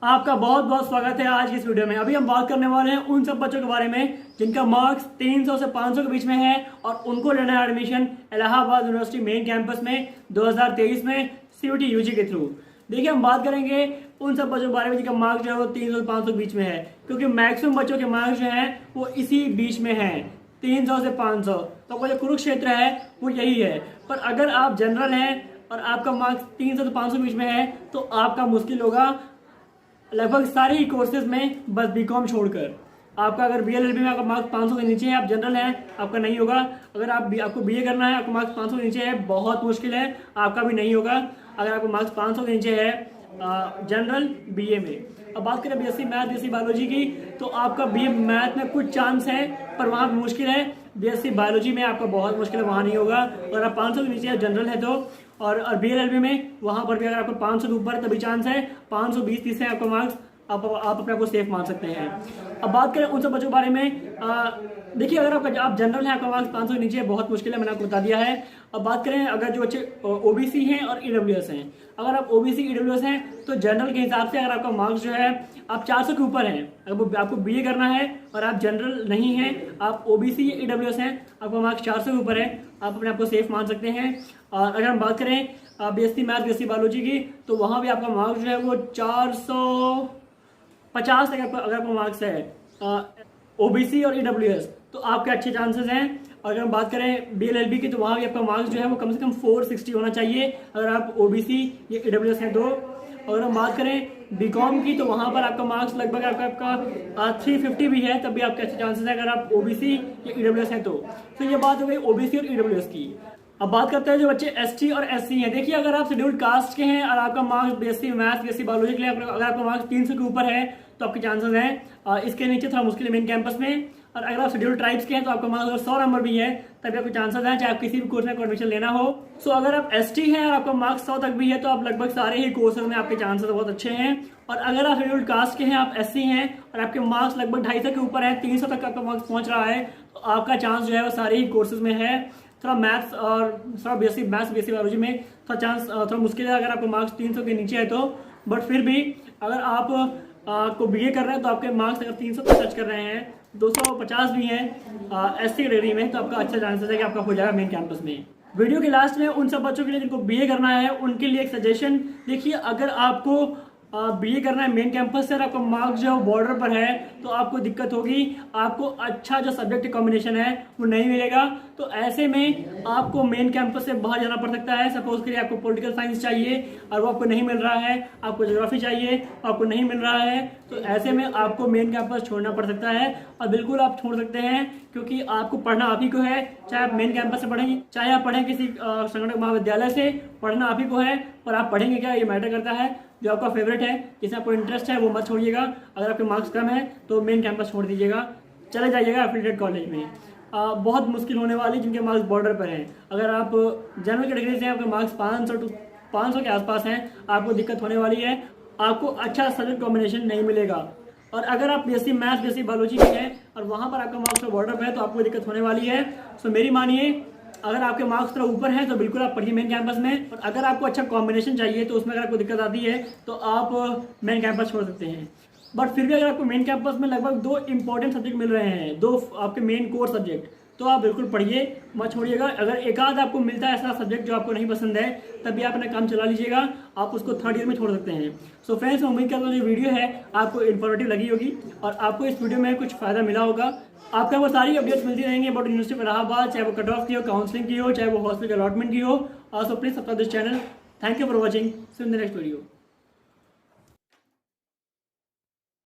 आपका बहुत बहुत स्वागत है आज की इस वीडियो में। अभी हम बात करने वाले हैं उन सब बच्चों के बारे में जिनका मार्क्स 300 से 500 के बीच में है और उनको लेना है admission Allahabad university main campus में 2023 में सीयूटी यूजी के थ्रू। देखिए, हम बात करेंगे उन सब बच्चों के बारे में जिनका मार्क्स जो है वो 300 से 500 के बीच में है, क्योंकि मैक्सिमम बच्चों के मार्क्स जो है वो इसी बीच में है, 300 से 500। तो वो जो कुरुक्षेत्र है वो यही है। पर अगर आप जनरल हैं और आपका मार्क्स 300 से 500 के बीच में है तो आपका मुश्किल होगा लगभग सारे ही कोर्सेज में, बस बीकॉम छोड़कर। आपका अगर बीएलएलबी में आपका मार्क्स 500 के नीचे है, आप जनरल हैं, आपका नहीं होगा। अगर आपको बीए करना है, आपका मार्क्स 500 के नीचे है, बहुत मुश्किल है, आपका भी नहीं होगा। अगर आपका मार्क्स 500 के नीचे है जनरल बीए में। अब बात करें बीएससी मैथ बीएससी बायोलॉजी की, तो आपका बीए मैथ में कुछ चांस है पर वहाँ भी मुश्किल है। बीएससी बायोलॉजी में आपका बहुत मुश्किल है, वहाँ नहीं होगा। अगर आप 500 के नीचे जनरल है तो, और बीएलएलबी में वहाँ पर भी अगर आपको 500 के ऊपर तभी चांस है। 520-30 है आपका मार्क्स, आप अपने आप को सेफ मान सकते हैं। अब बात करें उन सब बच्चों के बारे में, देखिए, अगर आप जनरल हैं, आपका मार्क्स 500 के नीचे है, बहुत मुश्किल है, मैंने आपको बता दिया है। अब बात करें अगर जो बच्चे ओबीसी हैं और ईडब्ल्यूएस हैं, अगर आप ओबीसी ईडब्ल्यूएस हैं तो जनरल के हिसाब से अगर आपका मार्क्स जो है आप 400 के ऊपर हैं, अगर आपको बीए करना है और आप जनरल नहीं हैं, आप ओबीसी या ईडब्ल्यूएस हैं, आपका मार्क्स 400 के ऊपर है, आप अपने आप को सेफ मान सकते हैं। और अगर हम बात करें बीएससी मैथ बीएससी बायोलॉजी की, तो वहाँ भी आपका मार्क्स जो है वो 450 तक अगर आपका मार्क्स है ओबीसी और ईडब्ल्यूएस, तो आपके अच्छे चांसेस हैं। और अगर हम बात करें बीएलएलबी की, तो वहाँ भी आपका मार्क्स जो है वो कम से कम 460 होना चाहिए अगर आप ओबीसी या ईडब्ल्यूएस हैं तो। और हम बात करें बीकॉम की, तो वहाँ पर आपका मार्क्स लगभग आपका 350 भी है, तब भी आपके अच्छे चांसेस हैं अगर आप ओबीसी या ईडब्ल्यूएस हैं तो। ये बात हो गई ओबीसी और ईडब्ल्यूएस की। अब बात करते हैं जो बच्चे एसटी और एससी हैं। देखिए, अगर आप शेड्यूल्ड कास्ट के हैं और आपका marks BSc maths BSc biology के लिए अगर आपका मार्क्स 300 के ऊपर है तो आपके चांसेस हैं। इसके नीचे थोड़ा मुश्किल है मेन कैंपस में। और अगर आप शेड्यूल्ड ट्राइब्स के हैं तो आपका मार्क्स अगर 100 नंबर भी है तभी आपके चांसेस हैं, चाहे आप किसी भी कोर्स में एडमिशन लेना हो। सो अगर आप एसटी हैं और आपका मार्क्स 100 तक भी है तो आप लगभग सारे ही कोर्सेज में आपके चांसेस बहुत अच्छे हैं। और अगर आप शेड्यूल्ड कास्ट के हैं, आप एससी हैं और आपके मार्क्स लगभग 250 के ऊपर है, 300 तक आपका मार्क्स पहुंच रहा है, तो आपका चांस जो है वो सारे ही कोर्सेज में है। थोड़ा मैथ्स और थोड़ा बीएससी मैथ्स बीएससी बायोलॉजी में थोड़ा चांस थोड़ा मुश्किल है अगर आपका मार्क्स 300 के नीचे है तो। बट फिर भी अगर आप को बीए कर रहे हैं तो आपके मार्क्स अगर 300 तक टच कर रहे हैं, 250 भी हैं एससी कैटेगरी में, तो आपका अच्छा चांसेस है कि आपका हो जाएगा मेन कैंपस में। वीडियो के लास्ट में उन सब बच्चों के लिए जिनको बीए करना है उनके लिए एक सजेशन। देखिए, अगर आपको बीए करना है मेन कैंपस से और आपका मार्क्स जो बॉर्डर पर है तो आपको दिक्कत होगी, आपको अच्छा जो सब्जेक्ट कॉम्बिनेशन है वो नहीं मिलेगा। तो ऐसे में आपको मेन कैंपस से बाहर जाना पड़ सकता है। सपोज करिए आपको पॉलिटिकल साइंस चाहिए और वो आपको नहीं मिल रहा है, आपको ज्योग्राफी चाहिए आपको नहीं मिल रहा है, तो ऐसे में आपको मेन कैंपस छोड़ना पड़ सकता है। और बिल्कुल आप छोड़ सकते हैं, क्योंकि आपको पढ़ना आप ही को है, चाहे आप मेन कैंपस से पढ़ें चाहे आप पढ़ें किसी संगठन महाविद्यालय से, पढ़ना आप ही को है। पर आप पढ़ेंगे क्या, ये मैटर करता है। जो आपका फेवरेट है, जिसमें आपको इंटरेस्ट है, वो मत छोड़िएगा। अगर आपके मार्क्स कम है तो मेन कैंपस छोड़ दीजिएगा, चले जाइएगा एफिलिएटेड कॉलेज में। बहुत मुश्किल होने वाली जिनके मार्क्स बॉर्डर पर हैं। अगर आप जनरल कैटेगरी से आपके मार्क्स 500 के आसपास हैं, आपको दिक्कत होने वाली है, आपको अच्छा सब्जेक्ट कॉम्बिनेशन नहीं मिलेगा। और अगर आप बीएससी मैथ्स बीएससी बायोलॉजी के हैं और वहाँ पर आपका मार्क्स बॉर्डर पर है तो आपको दिक्कत होने वाली है। सो मेरी मानिए, अगर आपके मार्क्स थोड़ा ऊपर है तो बिल्कुल आप पढ़िए मेन कैंपस में। और अगर आपको अच्छा कॉम्बिनेशन चाहिए तो उसमें अगर आपको दिक्कत आती है तो आप मेन कैंपस छोड़ सकते हैं। बट फिर भी अगर आपको मेन कैंपस में लगभग 2 इंपॉर्टेंट सब्जेक्ट मिल रहे हैं, 2 आपके मेन कोर सब्जेक्ट, तो आप बिल्कुल पढ़िए, मत छोड़िएगा। अगर एक आध आपको मिलता है ऐसा सब्जेक्ट जो आपको नहीं पसंद है, तभी आप अपना काम चला लीजिएगा, आप उसको 3rd ईयर में छोड़ सकते हैं। सो फ्रेंड्स, मैं उम्मीद करता हूँ जो वीडियो है आपको इन्फॉर्मेटिव लगी होगी और आपको इस वीडियो में कुछ फ़ायदा मिला होगा। आपका वो सारी अपडेट्स मिलती रहेंगी अबाउट यूनिवर्सिटी ऑफ इलाहाबाद, चाहे वो कट ऑफ की हो, काउंसलिंग की हो, चाहे वो हॉस्पिटल अलॉटमेंट की हो। So please subscribe this channel. Thank you for watching. See you in the next video.